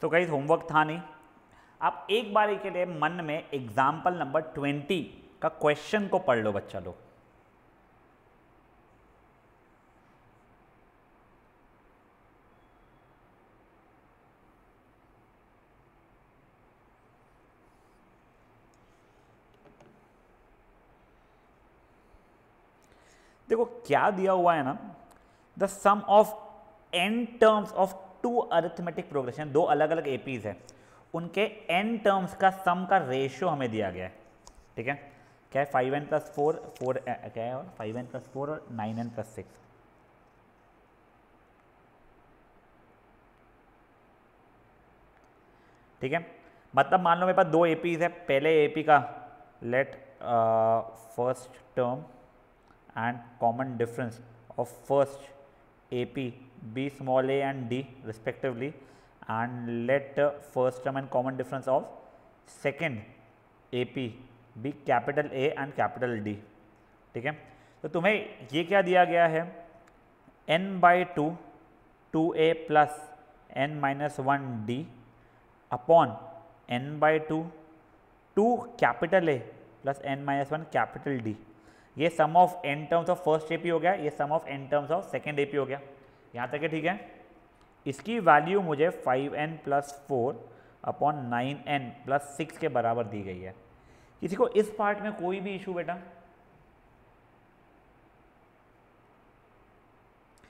तो guys homework था नहीं, आप एक बार के लिए मन में एग्जाम्पल नंबर 20 का क्वेश्चन को पढ़ लो बच्चा लोग। देखो क्या दिया हुआ है ना, the sum of n terms of two arithmetic progression, दो अलग अलग एपीज है, उनके n टर्म्स का सम का रेशियो हमें दिया गया है। ठीक है, क्या है 5n प्लस 4 क्या है, और 5n प्लस 4 और 9n प्लस 6। ठीक है, मतलब मान लो मेरे पास दो एपीज है, पहले एपी का let first term and common difference of first AP be small a and d respectively, and let first term and common difference of second AP be capital A and capital D। ठीक है, तो तुम्हें ये क्या दिया गया है, n by 2 2a plus n minus 1 d upon n by 2 2 capital A plus n minus 1 capital D। ये sum of n terms of first AP हो गया, ये sum of n terms of second AP हो गया। यहाँ तक है ठीक है। इसकी वैल्यू मुझे 5n plus 4 upon 9n plus 6 के बराबर दी गई है। किसी को इस पार्ट में कोई भी इशू बेटा?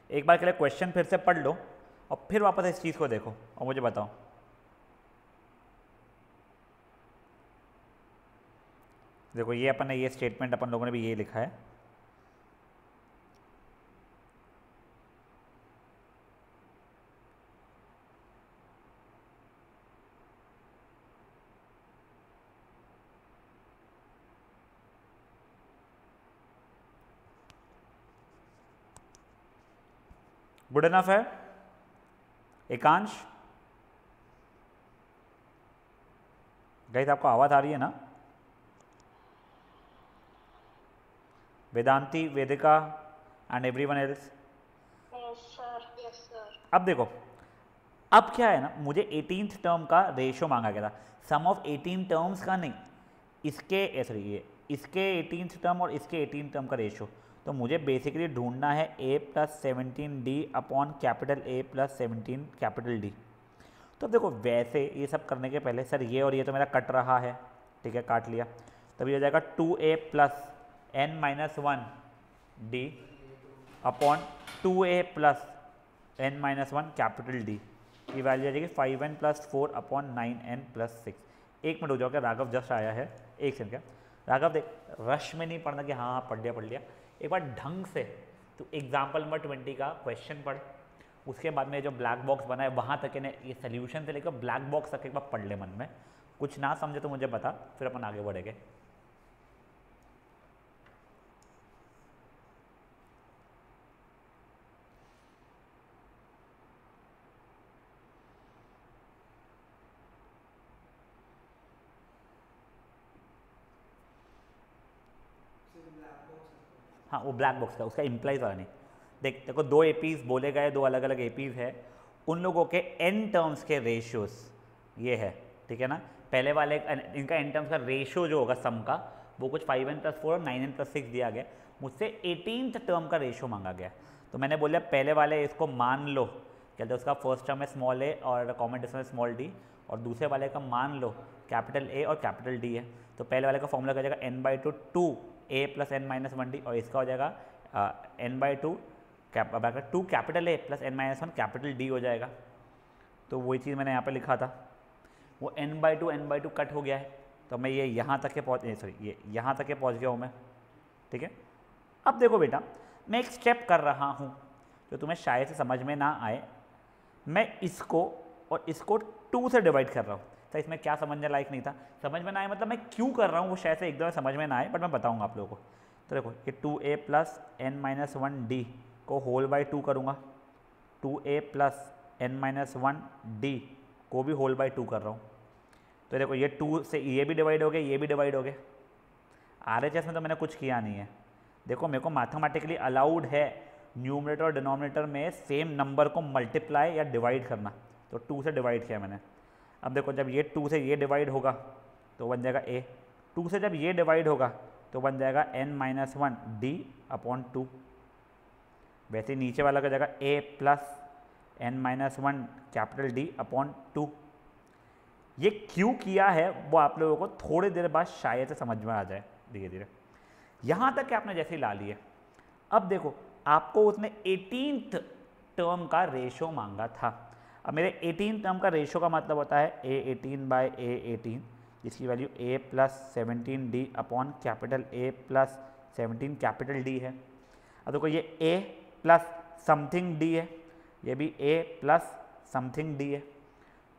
एक बार के लिए क्वेश्चन फिर से पढ़ लो और फिर वापस इस चीज़ को देखो और मुझे बताओ। देखो ये अपन ने ये स्टेटमेंट अपन लोगों ने भी ये लिखा है, गुड इनफ है एकांश? गाइस आपको आवाज आ रही है ना? वेदांती, वेदिका एंड एवरीवन एल्स? अब देखो, अब क्या है ना, मुझे 18th टर्म का रेशियो मांगा गया था, सम ऑफ 18 टर्म्स का नहीं, इसके सॉरी ये इसके 18th टर्म और इसके 18th टर्म का रेशियो। तो मुझे बेसिकली ढूंढना है a plus 17d upon capital A plus 17 capital D। तो अब देखो वैसे ये सब करने के पहले सर ये और ये तो मेरा कट रहा है, ठीक है काट लिया, तब ये हो जाएगा 2a plus n minus 1 d upon 2a plus n minus 1 capital D की वैल्यू आ जाएगी 5n plus 4 upon 9n plus 6। एक मिनट हो जाओ, क्या राघव जस्ट आया है, एक सेकंड। क्या राघव देख, रश में नहीं पढ़ना कि हाँ हाँ पढ़ लिया, एक बार ढंग से तो एग्जाम्पल नंबर 20 का क्वेश्चन पढ़, उसके बाद में जो ब्लैक बॉक्स बना है वहाँ तक ने ये सोल्यूशन से लेकर ब्लैक बॉक्स तक एक बार पढ़ ले मन में, कुछ ना समझे तो मुझे बता, फिर अपन आगे बढ़ेंगे। हाँ वो ब्लैक बॉक्स का, उसका इम्प्लाइज वाला नहीं। देख देखो दो एपीज बोले गए, दो अलग अलग एपीज है, उन लोगों के n टर्म्स के रेशियोज ये है, ठीक है ना। पहले वाले इनका n टर्म्स का रेशियो जो होगा सम का, वो कुछ 5n प्लस 4 और 9n प्लस 6 दिया गया। मुझसे 18th टर्म का रेशियो मांगा गया, तो मैंने बोला पहले वाले इसको मान लो, कहते हैं उसका फर्स्ट टर्म है स्मॉल a और कॉमन डिफरेंस स्मॉल d, और दूसरे वाले का मान लो कैपिटल A और कैपिटल D है। तो पहले वाले का फॉर्मूला क्या जाएगा n/2 2a plus n minus 1d, और इसका हो जाएगा n/2 2 capital A plus n minus 1 capital D हो जाएगा। तो वही चीज़ मैंने यहाँ पे लिखा था, वो n/2 कट हो गया है, तो मैं ये यहाँ तक के पहुँच ये यहाँ तक के पहुँच गया हूँ मैं, ठीक है। अब देखो बेटा, मैं एक स्टेप कर रहा हूँ जो तुम्हें शायद से समझ में ना आए, मैं इसको और इसको 2 से डिवाइड कर रहा हूँ। तो इसमें क्या समझने लायक नहीं था, समझ में ना आए मतलब मैं क्यों कर रहा हूँ वो शायद से एकदम समझ में ना आए, बट मैं बताऊँगा आप लोगों को। तो देखो ये 2a plus n minus 1d को होल बाई 2 करूँगा, 2a plus n minus 1d को भी होल बाई 2 कर रहा हूँ। तो देखो ये 2 से ये भी डिवाइड हो गए, ये भी डिवाइड हो गए। RHS में तो मैंने कुछ किया नहीं है। देखो मेरे को मैथमेटिकली अलाउड है न्यूमरेटर और डिनोमिनेटर में सेम नंबर को मल्टीप्लाई या डिवाइड करना, तो 2 से डिवाइड किया मैंने। अब देखो जब ये 2 से ये डिवाइड होगा तो बन जाएगा a, 2 से जब ये डिवाइड होगा तो बन जाएगा n-1 d/2। वैसे ही नीचे वाला का जाएगा a plus n-1 capital D/2। ये क्यों किया है वो आप लोगों को थोड़ी देर बाद शायद से समझ में आ जाए धीरे धीरे। यहाँ तक कि आपने जैसे ही ला लिए, अब देखो आपको उसने 18th टर्म का रेशो मांगा था। अब मेरे 18th टर्म का रेशो का मतलब होता है a18/a18, जिसकी value a plus 17d upon capital A plus 17 capital D है। अब देखो ये a प्लस समथिंग d है, ये भी a प्लस समथिंग d है।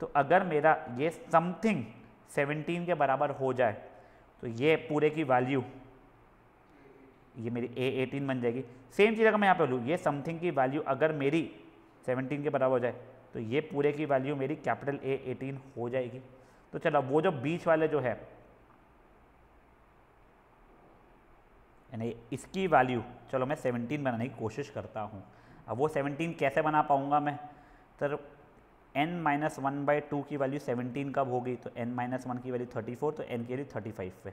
तो अगर मेरा ये समथिंग 17 के बराबर हो जाए तो ये पूरे की वैल्यू ये मेरी a18 बन जाएगी। सेम चीज़ अगर मैं यहाँ पे लूँ, ये समथिंग की वैल्यू अगर मेरी 17 के बराबर हो जाए तो ये पूरे की वैल्यू मेरी कैपिटल A18 हो जाएगी। तो चलो वो जो बीच वाले जो है यानी इसकी वैल्यू चलो मैं 17 बनाने की कोशिश करता हूँ। अब वो 17 कैसे बना पाऊँगा मैं, तो n-1/2 की वैल्यू 17 कब होगी, तो n-1 की वैल्यू 34, तो n की वैल्यू 35 पे।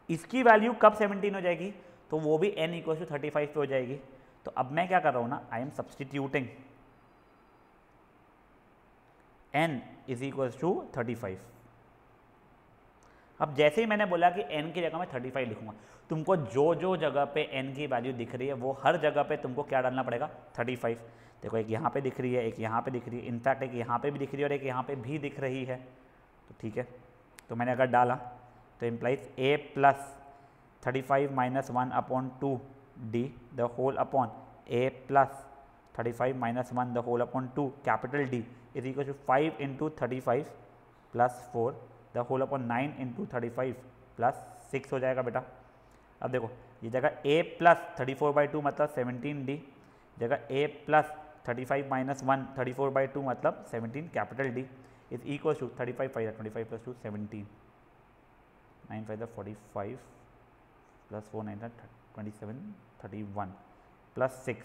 इसकी वैल्यू कब 17 हो जाएगी, तो वो भी n = 35 पे हो जाएगी। तो अब मैं क्या कर रहा हूँ ना, आई एम सब्सटीट्यूटिंग n = 35। अब जैसे ही मैंने बोला कि n की जगह मैं 35 लिखूंगा, तुमको जो जो जगह पे n की वैल्यू दिख रही है वो हर जगह पे तुमको क्या डालना पड़ेगा, 35। देखो एक यहाँ पे दिख रही है, एक यहाँ पे दिख रही है, इनफैक्ट एक यहाँ पे भी दिख रही है और एक यहाँ पे भी दिख रही है। तो ठीक है, तो मैंने अगर डाला तो implies a plus 35 - 1/2 d the whole upon a plus 35 - 1 the whole upon 2 capital D is equal to 5 × 35 plus 4 the whole upon 9 × 35 plus 6 हो जाएगा बेटा। अब देखो ये जगह a प्लस 34/2 मतलब 17d, जगह a प्लस 35 - 1 34/2 मतलब 17 capital D is equal to 35 5 25 plus 2 17 9 5 45 plus 4 9 27 31 plus 6।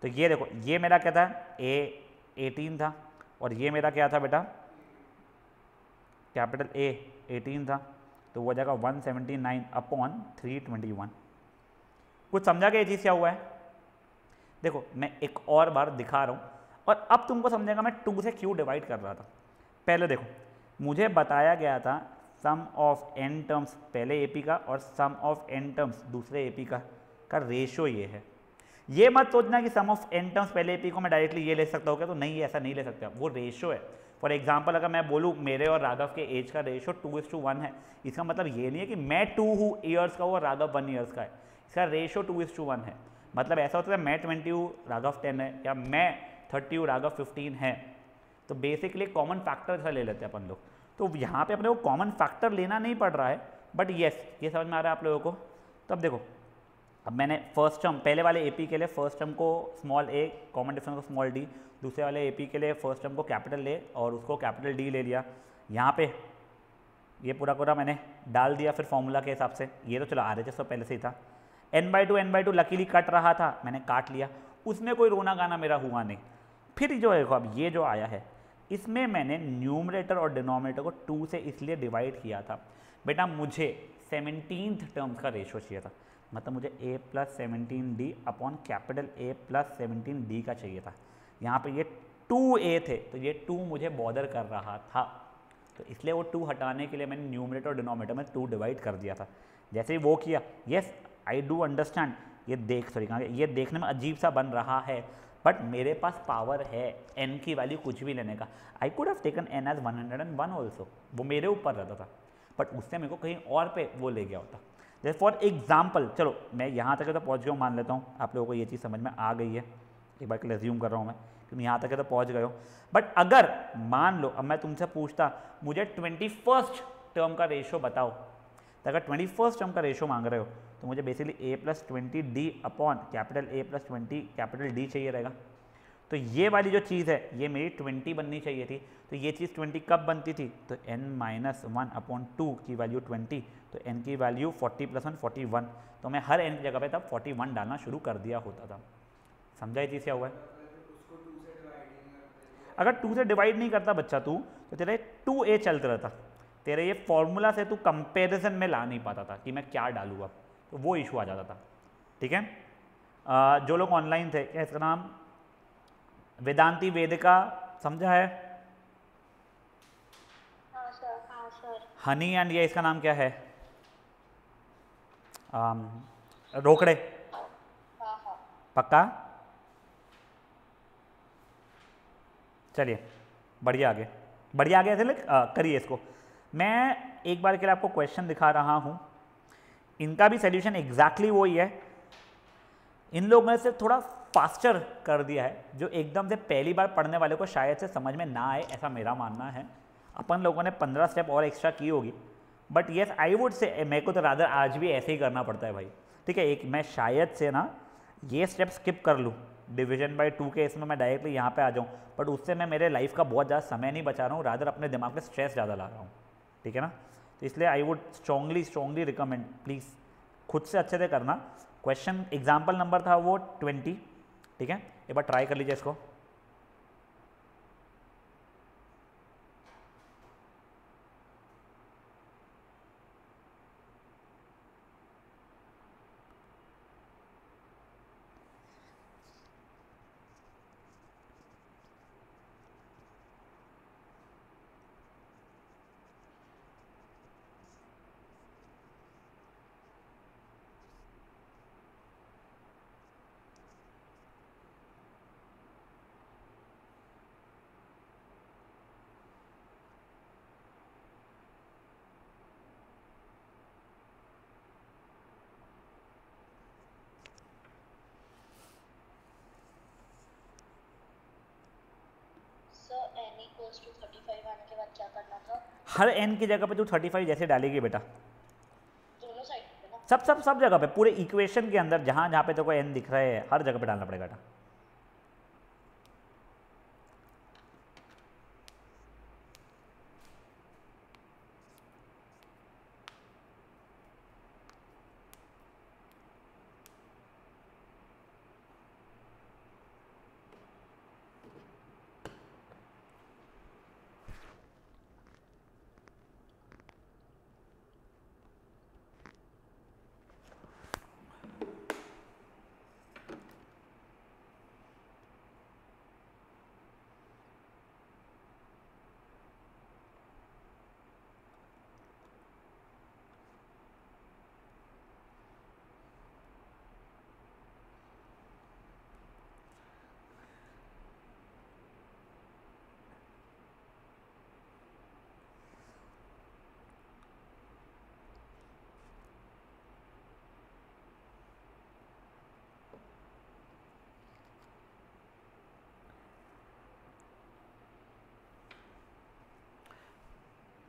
तो ये देखो ये मेरा क्या था, A18 था और ये मेरा क्या था बेटा, कैपिटल A18 था। तो वो जगह 179/321। कुछ समझा कि ये चीज़ क्या हुआ है। देखो मैं एक और बार दिखा रहा हूँ और अब तुमको समझेगा मैं 2 से क्यों डिवाइड कर रहा था। पहले देखो मुझे बताया गया था सम ऑफ n टर्म्स पहले AP का और सम ऑफ n टर्म्स दूसरे AP का रेशो ये है। ये मत सोचना कि सम ऑफ n टर्म्स पहले AP को मैं डायरेक्टली ये ले सकता हूँ क्या, तो नहीं ऐसा नहीं ले सकता, वो रेशो है। फॉर एग्जाम्पल अगर मैं बोलूँ मेरे और राघव के एज का रेशो 2:1 है, इसका मतलब ये नहीं है कि मैं 2 हूँ ईयर्स का और राघव 1 ईयर्स का है, इसका रेशो 2:1 है। मतलब ऐसा होता है मैं 20 हूँ राघव 10 है, या मैं 30 हूँ राघव 15 है। तो बेसिकली कॉमन फैक्टर ऐसा ले लेते हैं अपन लोग। तो यहाँ पे अपने को कॉमन फैक्टर लेना नहीं पड़ रहा है, बट येस ये समझ में आ रहा है आप लोगों को। तो अब देखो अब मैंने फर्स्ट टर्म पहले वाले AP के लिए फर्स्ट टर्म को स्मॉल a, कॉमन डिफरेंस को स्मॉल d, दूसरे वाले AP के लिए फर्स्ट टर्म को कैपिटल A और उसको कैपिटल D ले लिया। यहाँ पे ये पूरा मैंने डाल दिया फिर फॉर्मूला के हिसाब से। ये तो चलो RHS तो पहले से ही था। n/2 लकीली कट रहा था, मैंने काट लिया, उसमें कोई रोना गाना मेरा हुआ नहीं। फिर जो है अब ये जो आया है इसमें मैंने न्यूमरेटर और डिनोमिनेटर को 2 से इसलिए डिवाइड किया था बेटा, मुझे 17th टर्म्स का रेशो चाहिए था। मतलब मुझे a plus 17d upon capital A plus 17d का चाहिए था। यहाँ पे ये 2a थे तो ये 2 मुझे बॉदर कर रहा था, तो इसलिए वो 2 हटाने के लिए मैंने न्यूमरेटर और डिनोमिनेटर में 2 डिवाइड कर दिया था। जैसे ही वो किया, येस आई डू अंडरस्टैंड, ये देखने में अजीब सा बन रहा है, बट मेरे पास पावर है n की वैल्यू कुछ भी लेने का। I could have taken n as 101 also, वो मेरे ऊपर रहता था, बट उससे मेरे को कहीं और पे वो ले गया होता। जैसे फॉर एग्जाम्पल चलो मैं यहाँ तक तो पहुँच गया हूँ, मान लेता हूँ आप लोगों को ये चीज़ समझ में आ गई है, एक बार के लिए रिज्यूम कर रहा हूँ मैं कि यहाँ तक तो पहुँच गए हो। बट अगर मान लो अब मैं तुमसे पूछता मुझे 21st टर्म का रेशो बताओ, तो अगर 21st टर्म का रेशो मांग रहे हो तो मुझे basically a plus 20d upon capital A plus 20 capital D चाहिए रहेगा। तो ये वाली जो चीज़ है ये मेरी 20 बननी चाहिए थी। तो ये चीज़ 20 कब बनती थी, तो n-1/2 की वैल्यू 20, तो n की वैल्यू 40 + 1 41, तो मैं हर n की जगह पे तब 41 डालना शुरू कर दिया होता था। समझा ये चीज़ क्या हुआ है। अगर 2 से डिवाइड नहीं करता बच्चा तू, तो तेरे 2a चलते रहता, तेरे ये फॉर्मूला से तू कंपेरिजन में ला नहीं पाता था कि मैं क्या डालूँ अब, तो वो इशू आ जाता था। ठीक है, जो लोग ऑनलाइन थे, क्या इसका नाम वेदांती वेदिका समझा है? हाँ सर। हनी एंड ये इसका नाम क्या है? रोकड़े। हाँ हाँ। पक्का? चलिए बढ़िया आगे, बढ़िया आगे ऐसे करिए इसको। मैं एक बार के लिए आपको क्वेश्चन दिखा रहा हूँ, इनका भी सोल्यूशन एग्जैक्टली वही है, इन लोगों ने सिर्फ थोड़ा फास्टर कर दिया है, जो एकदम से पहली बार पढ़ने वाले को शायद से समझ में ना आए, ऐसा मेरा मानना है। अपन लोगों ने 15 स्टेप और एक्स्ट्रा की होगी, but yes I would say मेरे को तो रादर आज भी ऐसे ही करना पड़ता है भाई। ठीक है, एक मैं शायद से ना ये स्टेप स्किप कर लूँ डिवीजन बाय 2 के, इसमें मैं डायरेक्टली यहाँ पे आ जाऊँ, बट उससे मैं मेरे लाइफ का बहुत ज़्यादा समय नहीं बचा रहा हूँ, रादर अपने दिमाग में स्ट्रेस ज़्यादा ला रहा हूँ। ठीक है ना, तो इसलिए I would strongly recommend, please खुद से अच्छे से करना। क्वेश्चन एग्जाम्पल नंबर था वो 20। ठीक है, एक बार ट्राई कर लीजिए इसको। सर n इक्वल्स टू 35 आने के बाद क्या करना था? हर एन की जगह पे तू 35 जैसे डालेगी बेटा, दोनों साइड पे ना? सब जगह पे, पूरे इक्वेशन के अंदर जहाँ जहाँ पे तेरे को एन दिख रहा है हर जगह पे डालना पड़ेगा बेटा।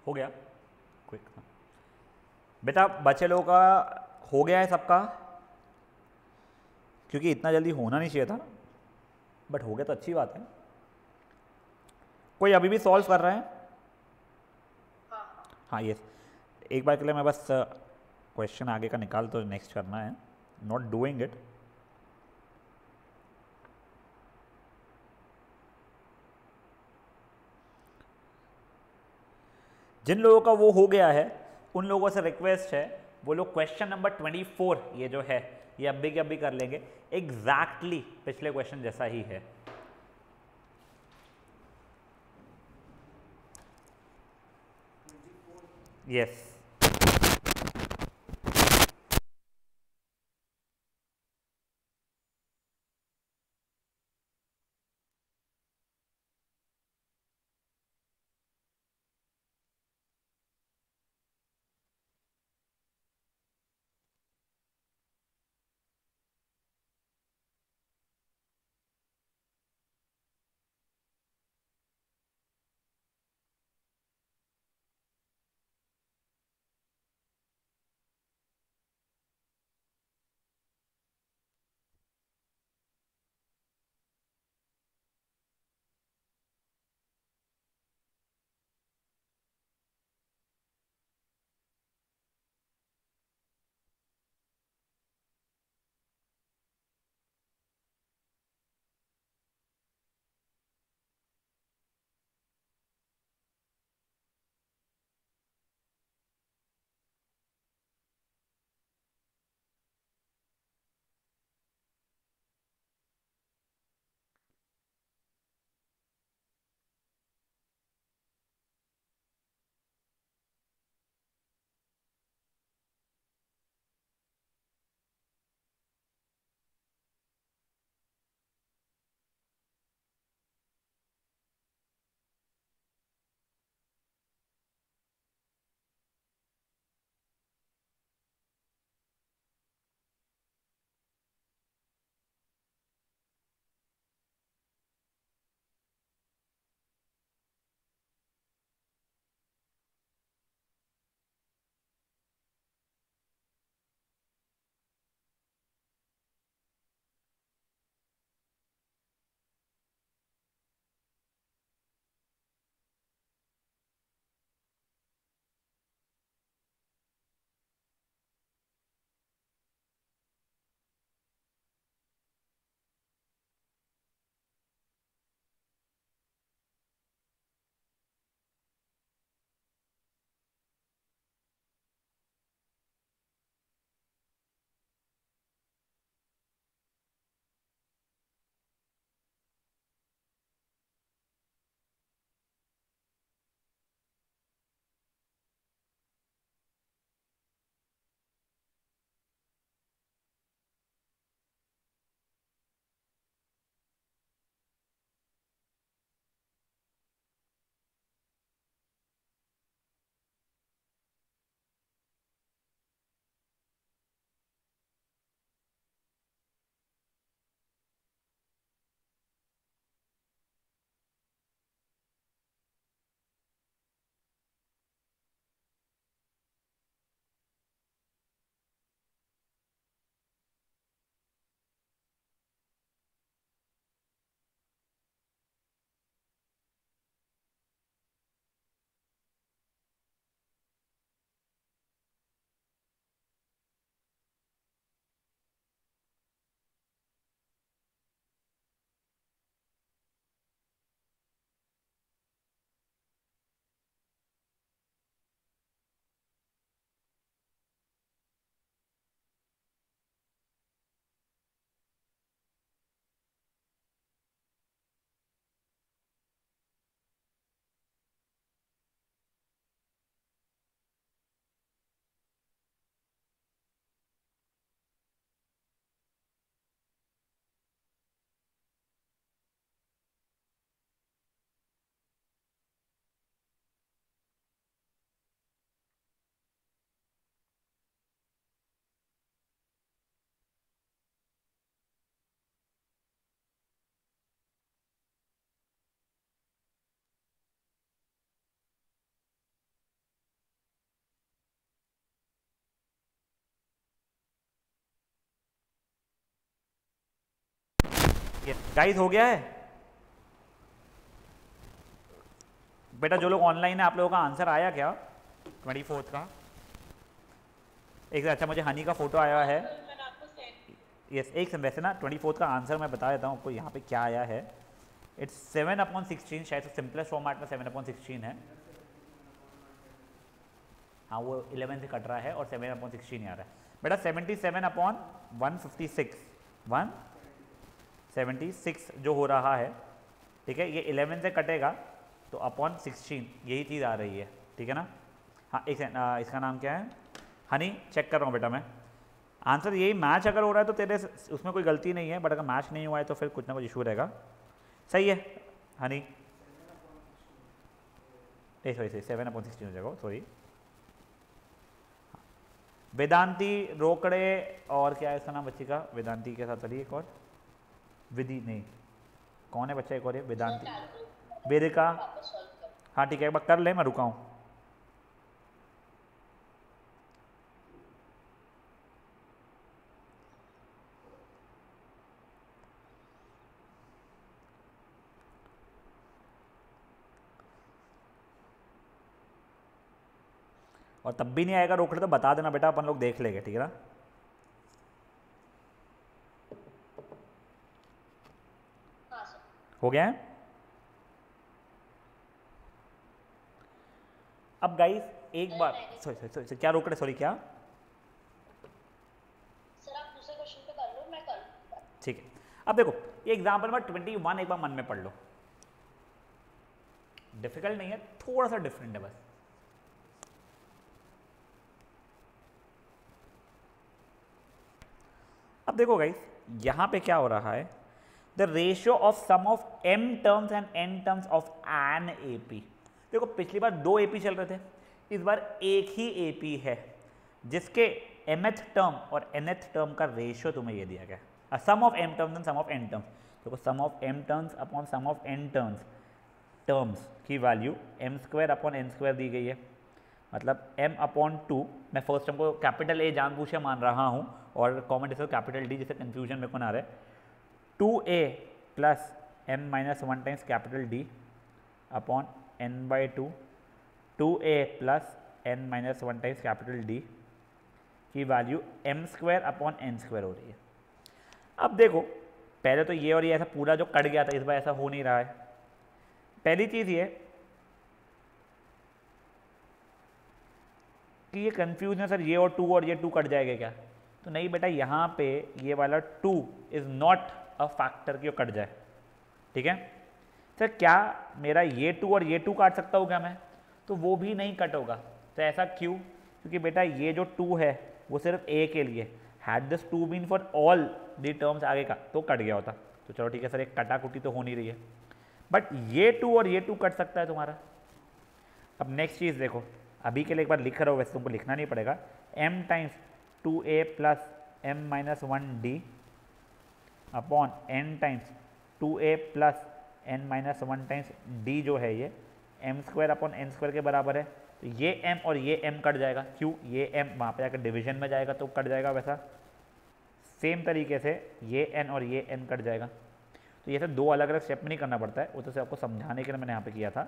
हो गया क्विक बेटा, बच्चे लोगों का हो गया है सबका, क्योंकि इतना जल्दी होना नहीं चाहिए था, बट हो गया तो अच्छी बात है। कोई अभी भी सॉल्व कर रहे हैं? हाँ ये एक बार के लिए मैं बस क्वेश्चन आगे का निकाल तो नेक्स्ट करना है, नॉट डूइंग इट। जिन लोगों का वो हो गया है उन लोगों से रिक्वेस्ट है, वो लोग क्वेश्चन नंबर 24 ये जो है ये अभी के अभी कर लेंगे, एग्जैक्टली पिछले क्वेश्चन जैसा ही है। यस गाइस हो गया है बेटा? जो लोग ऑनलाइन है आप लोगों का आंसर आया क्या 24 का? एक अच्छा मुझे हनी का फोटो आया है। यस एक सेकंड, वैसे ना 24 का आंसर मैं बता देता हूँ आपको यहाँ पे क्या आया है। इट्स 7/16, शायद सिंपलेस्ट फॉर्मेट में 7/16 है। हाँ वो 11 से कट रहा है और 7/16 आ रहा है बेटा। 77/156 176 जो हो रहा है, ठीक है, ये 11 से कटेगा तो अपॉन 16 यही चीज़ आ रही है, ठीक है ना। हाँ एक सेकंड, इसका नाम क्या है? हनी, चेक कर रहा हूँ बेटा मैं। आंसर यही मैच अगर हो रहा है तो तेरे उसमें कोई गलती नहीं है, बट अगर मैच नहीं हुआ है तो फिर कुछ ना कुछ इशू रहेगा। सही है हनी? सॉरी 7/16 हो जाएगा, सॉरी। वेदांती रोकड़े और क्या है इसका नाम बच्ची का? वेदांती के साथ चलिए एक और विधि, नहीं कौन है बच्चा एक और? ये वेदांती वेदिका। हाँ ठीक है एक बार कर ले, मैं रुका हूँ। और तब भी नहीं आएगा रोकड़े तो बता देना बेटा, अपन लोग देख लेंगे, ठीक है ना। हो गया है? अब गाइस एक बार सॉरी क्या रोकड़े, सॉरी क्या? सर आप दूसरे क्वेश्चन पे कर लो, मैं कर लूंगा। ठीक है, अब देखो ये एग्जांपल नंबर 21 एक बार मन में पढ़ लो। डिफिकल्ट नहीं है, थोड़ा सा डिफरेंट है बस। अब देखो गाइस यहां पे क्या हो रहा है, the ratio of sum of m terms and n terms of an AP। देखो पिछली बार 2 AP चल रहे थे, इस बार एक ही AP है जिसके mth टर्म और nth टर्म का रेशियो तुम्हें ये दिया गया। Sum of m terms and sum of n terms, देखो sum of m terms upon sum of n terms की वैल्यू m² अपॉन n² दी गई है। मतलब m/2, मैं फर्स्ट टर्म को कैपिटल A जानबूझ के मान रहा हूँ और कॉमन डिफरेंस कैपिटल D, जिससे कंफ्यूजन मेरे को ना रहे। 2a plus m-1 times capital D upon n/2, 2a plus n-1 times capital D की वैल्यू m² अपॉन n² हो रही है। अब देखो पहले तो ये और ये ऐसा पूरा जो कट गया था, इस बार ऐसा हो नहीं रहा है। पहली चीज़ ये कि ये कंफ्यूजन है सर, ये और ये 2 कट जाएगा क्या? तो नहीं बेटा, यहाँ पे ये वाला 2 इज़ नॉट अ फैक्टर कि वो कट जाए, ठीक है। सर क्या मेरा ये 2 और ये 2 काट सकता हूँ क्या मैं? तो वो भी नहीं कट होगा। तो ऐसा क्यों? क्योंकि बेटा ये जो 2 है वो सिर्फ ए के लिए, had this 2 been for all the terms आगे का तो कट गया होता। तो चलो ठीक है सर, एक कटाकुटी तो हो नहीं रही है, बट ये 2 और ये 2 कट सकता है तुम्हारा। अब नेक्स्ट चीज़ देखो, अभी के लिए एक बार लिख रहा हो, वैसे तुमको लिखना नहीं पड़ेगा। m times 2a plus m-1d upon n times 2a plus n-1 times d जो है ये m² अपॉन n² के बराबर है। तो ये m और ये m कट जाएगा, क्यों? ये m वहाँ पे जाकर डिवीजन में जाएगा तो कट जाएगा। वैसा सेम तरीके से ये n और ये n कट जाएगा। तो ये सब 2 अलग अलग स्टेप में नहीं करना पड़ता है, वो तो सिर्फ आपको समझाने के लिए मैंने यहाँ पे किया था।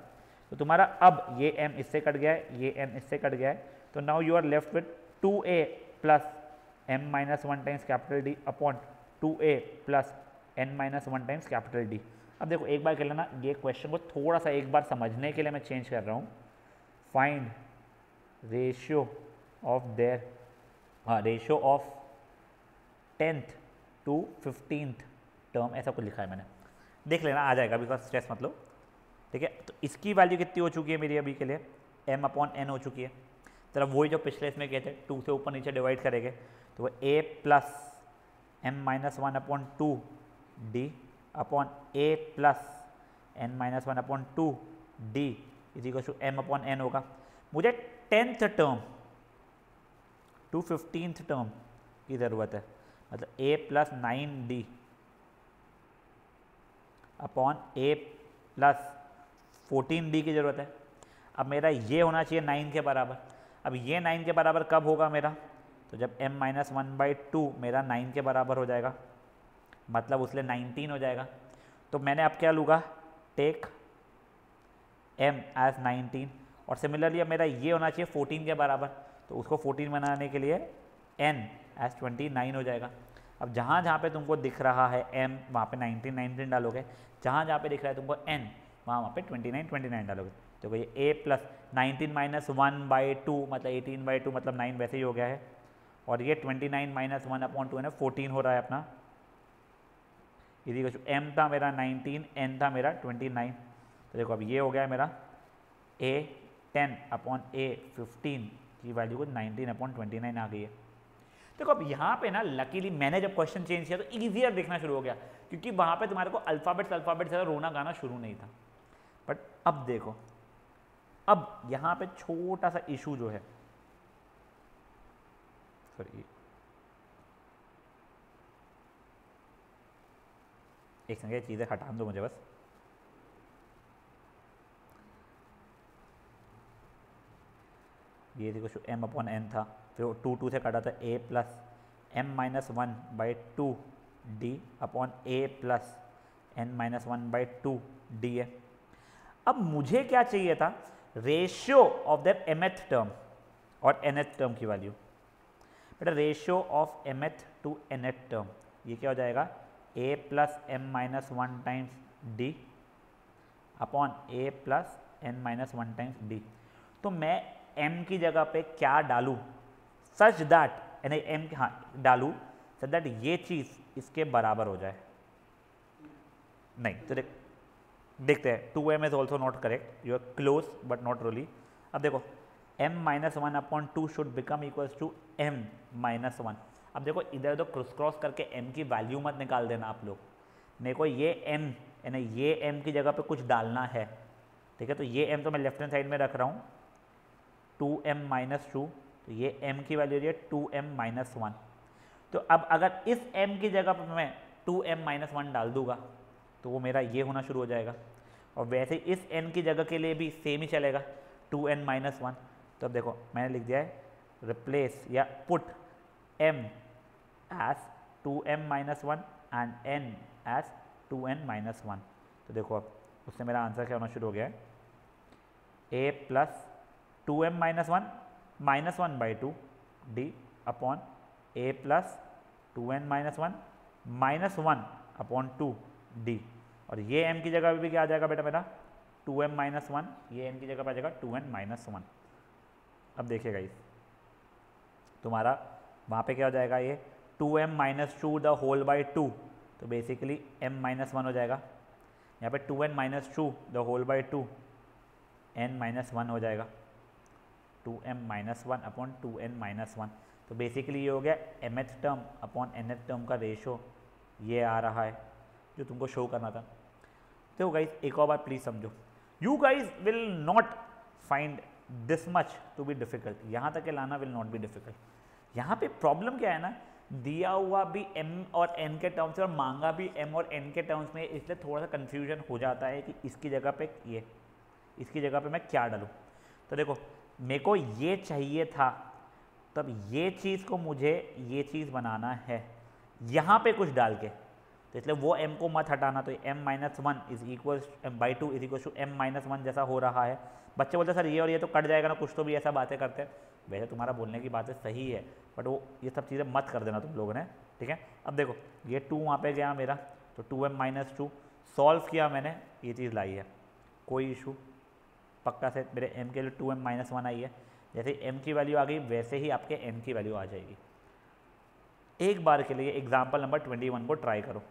तो तुम्हारा अब ये m इससे कट गया है, ये m इससे कट गया है, तो now you are left with 2a plus m-1 times capital D upon 2a plus n-1 times capital D। अब देखो एक बार कर लेना, ये क्वेश्चन को थोड़ा सा एक बार समझने के लिए मैं चेंज कर रहा हूँ। Find ratio of their ratio of 10th to 15th term, ऐसा कुछ लिखा है मैंने, देख लेना आ जाएगा, बिकॉज स्ट्रेस मत लो, ठीक है। तो इसकी वैल्यू कितनी हो चुकी है मेरी अभी के लिए? m/n हो चुकी है। तरफ वही जो पिछले इसमें कहते हैं 2 से ऊपर नीचे डिवाइड करेंगे तो वो a plus m-1/2d upon a plus n-1/2d is equal to m/n होगा। मुझे 10th term to 15th term की ज़रूरत है, मतलब a plus 9d upon a plus 14d की ज़रूरत है। अब मेरा ये होना चाहिए 9 के बराबर। अब ये 9 के बराबर कब होगा मेरा? तो जब m-1/2 मेरा 9 के बराबर हो जाएगा, मतलब उसके लिए 19 हो जाएगा। तो मैंने अब क्या लूँगा, टेक m एज 19, और सिमिलरली अब मेरा ये होना चाहिए 14 के बराबर, तो उसको 14 बनाने के लिए n एज 29 हो जाएगा। अब जहाँ जहाँ पे तुमको दिख रहा है m, वहाँ पे 19 डालोगे, जहाँ जहाँ पे दिख रहा है तुमको n, वहाँ पे 29 डालोगे। तो ये a प्लस 19 माइनस 1/2 मतलब 18/2 मतलब 9 वैसे ही हो गया है, और ये 29 माइनस 1/2 है ना, 14 हो रहा है अपना। इसी को m था मेरा 19, n था मेरा 29। तो देखो अब ये हो गया मेरा a 10/a 15 की वैल्यू को 19/29 आ गई है। देखो अब यहाँ पे ना लकीली मैंने जब क्वेश्चन चेंज किया तो ईजियर दिखना शुरू हो गया, क्योंकि वहाँ पे तुम्हारे को अल्फ़ाबेट से रोना गाना शुरू नहीं था। बट अब देखो, अब यहाँ पे छोटा सा इशू जो है, सॉरी एक संगे चीज़ें हटा दो मुझे बस। ये देखो m/n था, फिर 2 से काटा था a plus m-1/2 d/a plus n-1/2 d है। अब मुझे क्या चाहिए था, ratio of that mth term और nth टर्म की वैल्यू। बेटा ratio of mth to nth term ये क्या हो जाएगा, a plus m-1 times d upon a plus n-1 times d। तो मैं m की जगह पे क्या डालूँ, सच दैट यानी m हाँ डालूँ सच दैट ये चीज़ इसके बराबर हो जाए। नहीं तो देखते हैं, 2m is also not correct, you are close but not really. अब देखो m-1/2 should become equals to m-1। अब देखो इधर उधर क्रॉस करके m की वैल्यू मत निकाल देना आप लोग, मेरे को ये m यानी ये m की जगह पे कुछ डालना है, ठीक है। तो ये m तो मैं लेफ्ट हैंड साइड में रख रहा हूँ 2m-2, तो ये m की वैल्यू है 2m-1। तो अब अगर इस m की जगह पर मैं 2m-1 डाल दूंगा तो वो मेरा ये होना शुरू हो जाएगा, और वैसे इस n की जगह के लिए भी सेम ही चलेगा 2n-1। तो अब देखो मैंने लिख दिया है रिप्लेस या put m as 2m-1 and n as 2n-1। तो देखो अब उससे मेरा आंसर क्या होना शुरू हो गया है, a plus 2m-1 -1/2 d upon a plus 2n-1 -1/2 d, और ये m की जगह भी क्या आ जाएगा बेटा मेरा 2m-1, ये m की जगह पर आ जाएगा 2n-1। अब देखिए गाइस तुम्हारा वहाँ पे क्या हो जाएगा, ये 2m-2 द होल बाई 2, तो बेसिकली m-1 हो जाएगा। यहाँ पे 2n-2 the whole by 2 n-1 हो जाएगा, 2m-1 अपॉन 2n-1। तो बेसिकली ये हो गया mth term upon nth term का रेशो ये आ रहा है जो तुमको शो करना था। तो गाइज एक और बात प्लीज़ समझो, you guys will not find this much to be difficult, यहाँ तक के लाना विल नॉट बी डिफिकल्ट। यहाँ पे प्रॉब्लम क्या है ना, दिया हुआ भी m और n के टर्म्स और मांगा भी m और n के टर्म्स में, इसलिए थोड़ा सा कन्फ्यूजन हो जाता है कि इसकी जगह पे ये, इसकी जगह पे मैं क्या डालूँ। तो देखो मेरे को ये चाहिए था, तब ये चीज़ को मुझे ये चीज़ बनाना है यहाँ पे कुछ डाल के, तो इसलिए वो m को मत हटाना। तो m-1 is equal m/2 is equal to m-1 जैसा हो रहा है। बच्चे बोलते सर ये और ये तो कट जाएगा ना, कुछ तो भी ऐसा बातें करते हैं। वैसे तुम्हारा बोलने की बातें सही है, बट वो ये सब चीज़ें मत कर देना तुम लोगों ने, ठीक है। अब देखो ये 2 वहाँ पे गया मेरा, तो 2m-2 सॉल्व किया मैंने, ये चीज़ लाई है, कोई इशू पक्का से मेरे m के लिए 2m-1 आई है। जैसे m की वैल्यू आ गई वैसे ही आपके n की वैल्यू आ जाएगी। एक बार के लिए एग्जाम्पल नंबर 21 को ट्राई करो।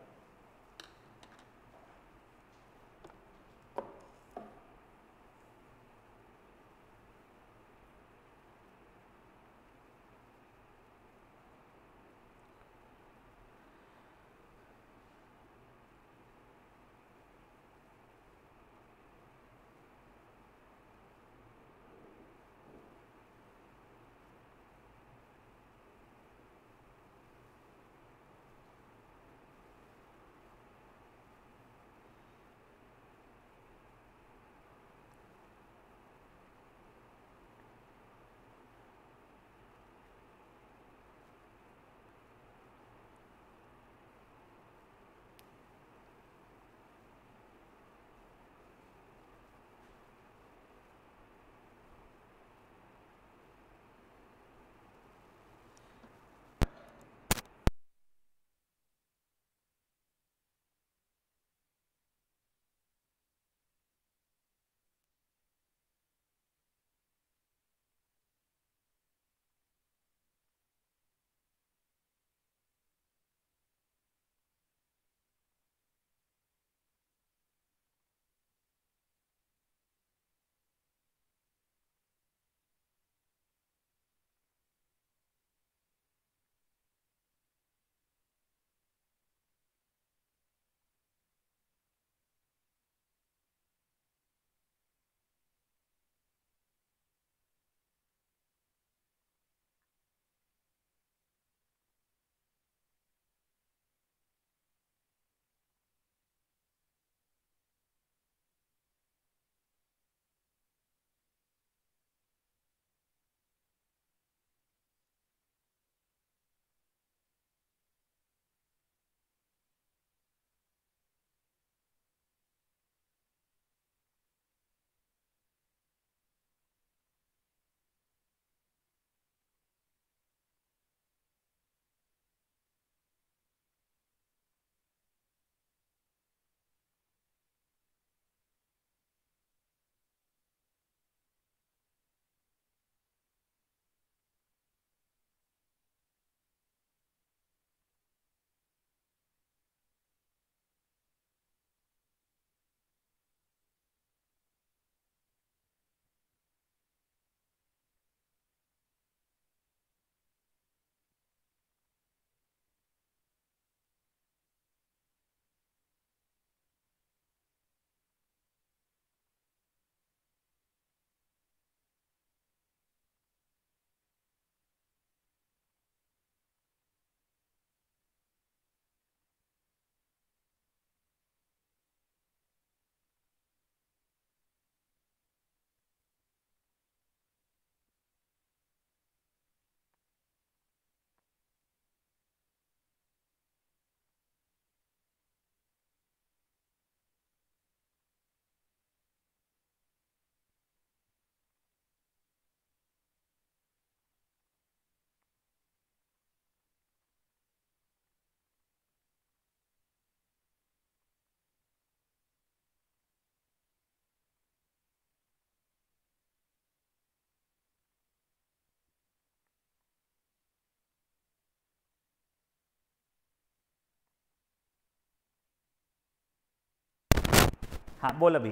हाँ बोल अभी।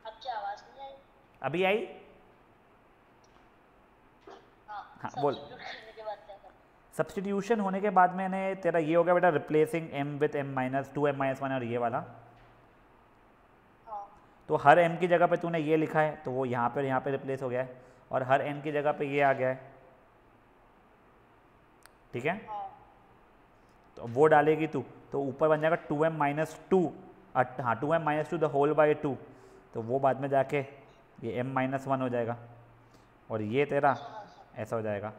आपकी आवाज नहीं आई। अभी आई। हाँ, हाँ बोल। सब्स्टिट्यूट करने के बाद क्या करना सब्सटीट्यूशन होने के बाद मैंने तेरा ये हो गया बेटा, replacing m with m minus two m minus one और ये वाला। है? हाँ। तो हर m की जगह पे तूने ये लिखा है तो वो यहाँ पे रिप्लेस हो गया है, और हर n की जगह पे ये आ गया है, ठीक है। हाँ। तो वो डालेगी तू, तो ऊपर बन जाएगा 2m माइनस टू, हाँ 2m minus two the whole by two, तो वो बाद में जाके ये m माइनस वन हो जाएगा, और ये तेरा अच्छा हाँ सर। ऐसा हो जाएगा।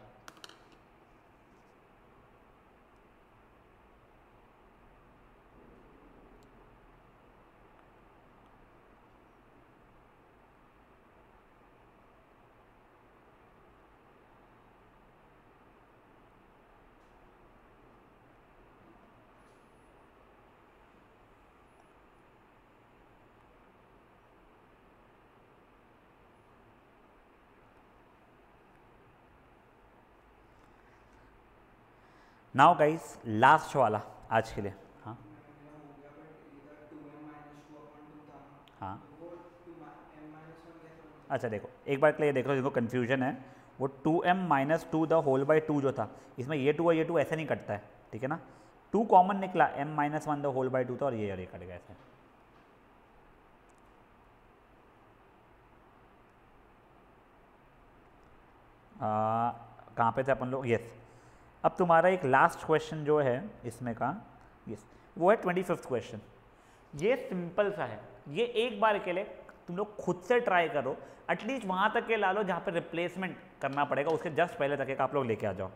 नाउ गाइस लास्ट वाला आज के लिए। हाँ हाँ। अच्छा देखो एक बार के लिए देखो, देखो कन्फ्यूजन है, वो 2m minus two the whole by two जो था, इसमें ये टू और ये टू ऐसे नहीं कटता है, ठीक है ना। टू कॉमन निकला, m minus one the whole by two था, और ये कट गया ऐसे। कहाँ पे थे अपन लोग, यस। अब तुम्हारा एक लास्ट क्वेश्चन जो है इसमें का, यस, वो है 25th क्वेश्चन। ये सिंपल सा है, ये एक बार के लिए तुम लोग खुद से ट्राई करो, एटलीस्ट वहाँ तक के ला लो जहाँ पे रिप्लेसमेंट करना पड़ेगा, उसके जस्ट पहले तक एक आप लोग लेके आ जाओ।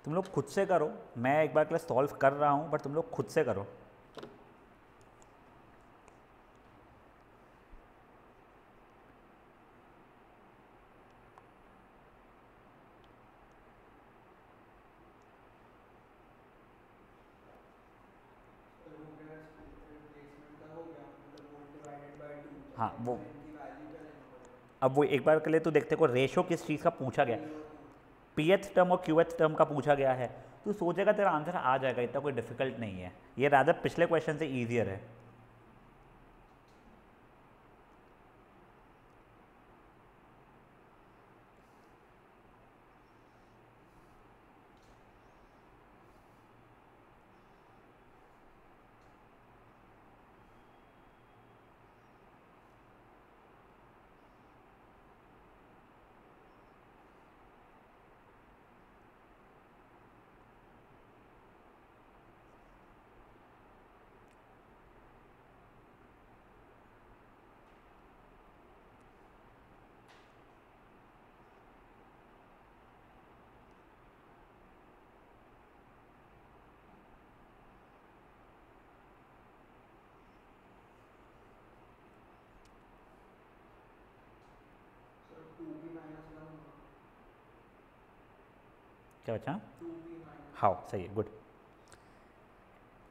तुम लोग खुद से करो, मैं एक बार के लिए सॉल्व कर रहा हूँ, बट तुम लोग खुद से करो। हाँ वो, अब वो एक बार के लिए तो देखते को रेशो किस चीज़ का पूछा गया, pth टर्म और qth टर्म का पूछा गया है, तू सोचेगा तेरा आंसर आ जाएगा, इतना कोई डिफिकल्ट नहीं है ये, रादर पिछले क्वेश्चन से ईजियर है। क्या बचा, हाँ सही है, गुड।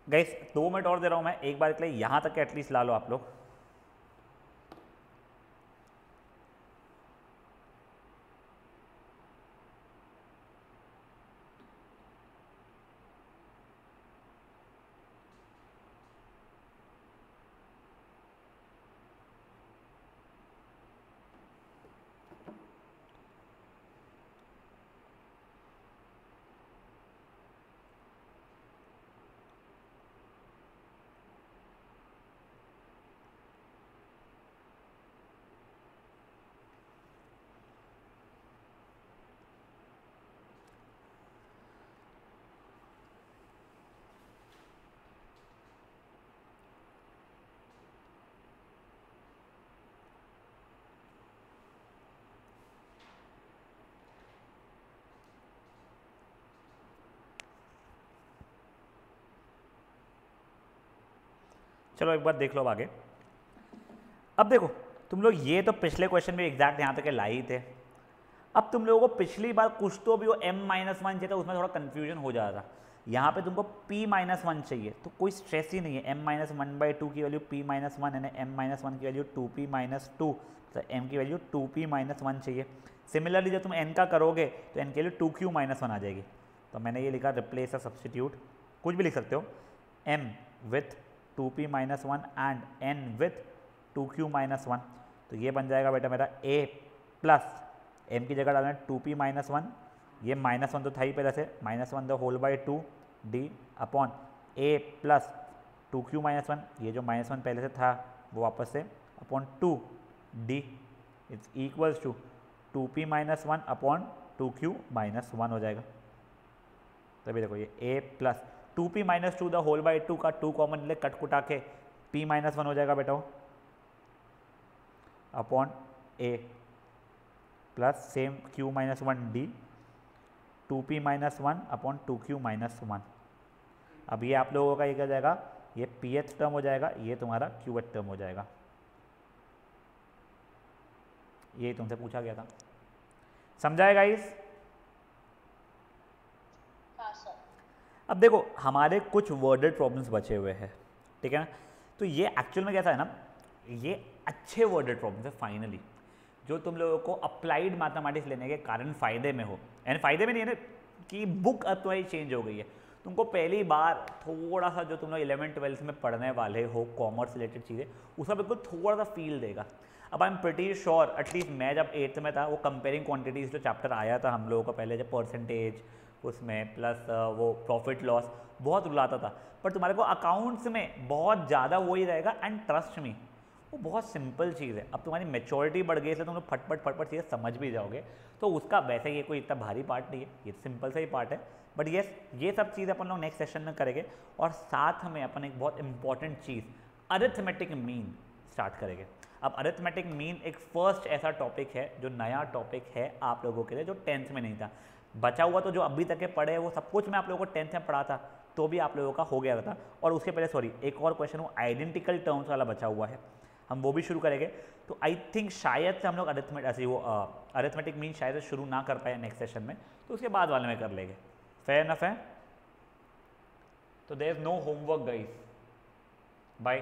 गाइस 2 मिनट और दे रहा हूँ मैं, एक बार के लिए यहाँ तक एटलीस्ट ला लो आप लोग। चलो एक बार देख लो अब आगे। अब देखो तुम लोग ये तो पिछले क्वेश्चन में एग्जैक्ट यहाँ तक ला ही थे। अब तुम लोगों को पिछली बार कुछ तो भी वो m-1 चाहिए था, उसमें थोड़ा कन्फ्यूजन हो जा रहा था। यहाँ पे तुमको p-1 चाहिए, तो कोई स्ट्रेस ही नहीं है। m-1/2 की वैल्यू p-1 है, m-1 की वैल्यू 2p-2, तो m की वैल्यू 2p-1 चाहिए। सिमिलरली जब तुम n का करोगे तो n के लिए 2q-1 आ जाएगी। तो मैंने ये लिखा रिप्लेस अ सब्सटीट्यूट, कुछ भी लिख सकते हो, m with 2p-1 and n with 2q-1। तो ये बन जाएगा बेटा मेरा a प्लस m की जगह डालना है 2p-1, ये -1 तो था ही पहले से, -1 the whole by 2 d upon a plus 2q-1, ये जो -1 पहले से था वो वापस से upon 2 d it's equals to 2p-1 upon 2q-1 हो जाएगा। तभी देखो ये a plus 2p-2 the whole by 2 का 2 कॉमन ले कट कुटा के p-1 हो जाएगा बेटा, upon a plus same q-1 d 2p-1 upon 2q-1। अब ये आप लोगों का ये क्या जाएगा, ये pth टर्म हो जाएगा, ये तुम्हारा qth टर्म हो जाएगा। ये तुमसे पूछा गया था, समझाए गाइस? हाँ सर। अब देखो हमारे कुछ वर्डेड प्रॉब्लम्स बचे हुए हैं, ठीक है ना। तो ये एक्चुअल में कैसा है ना, ये अच्छे वर्डेड प्रॉब्लम्स है फाइनली, जो तुम लोगों को अप्लाइड मैथमेटिक्स लेने के कारण फ़ायदे में हो। एंड फायदे में नहीं है ना कि बुक अब तुम्हारी चेंज हो गई है, तुमको पहली बार थोड़ा सा जो तुम लोग 11th-12th में पढ़ने वाले हो कॉमर्स रिलेटेड चीज़ें, उसका बिल्कुल थोड़ा सा फील देगा। अब I am pretty sure, at least मैं जब 8th में था, वो कंपेयरिंग क्वांटिटीज़ जो चैप्टर आया था हम लोगों को पहले, जब परसेंटेज उसमें प्लस वो प्रॉफिट लॉस बहुत रुलाता था, पर तुम्हारे को अकाउंट्स में बहुत ज़्यादा वही रहेगा। एंड ट्रस्ट मी वो बहुत सिंपल चीज़ है। अब तुम्हारी मैच्योरिटी बढ़ गई, इसलिए तुम लोग फटफट चीज़ें समझ भी जाओगे, तो उसका वैसे ये कोई इतना भारी पार्ट नहीं है, ये सिंपल सा ही पार्ट है। बट येस, ये सब चीज़ अपन लोग नेक्स्ट सेशन में करेंगे, और साथ में अपन एक बहुत इंपॉर्टेंट चीज़ अरिथमेटिक मीन स्टार्ट करेंगे। अब अरिथमेटिक मीन एक फर्स्ट ऐसा टॉपिक है जो नया टॉपिक है आप लोगों के लिए, जो 10th में नहीं था। बचा हुआ तो जो अभी तक के पढ़े वो सब कुछ मैं आप लोगों को 10th में पढ़ा था, तो भी आप लोगों का हो गया था। और उसके पहले सॉरी एक और क्वेश्चन वो आइडेंटिकल टर्म्स वाला बचा हुआ है, हम वो भी शुरू करेंगे। तो आई थिंक शायद से हम लोग अरिथमेटिक मीन शायद से शुरू ना कर पाए नेक्स्ट सेशन में, तो उसके बाद वाले में कर लेंगे। फेयर इनफ है? तो there is no homework guys, bye.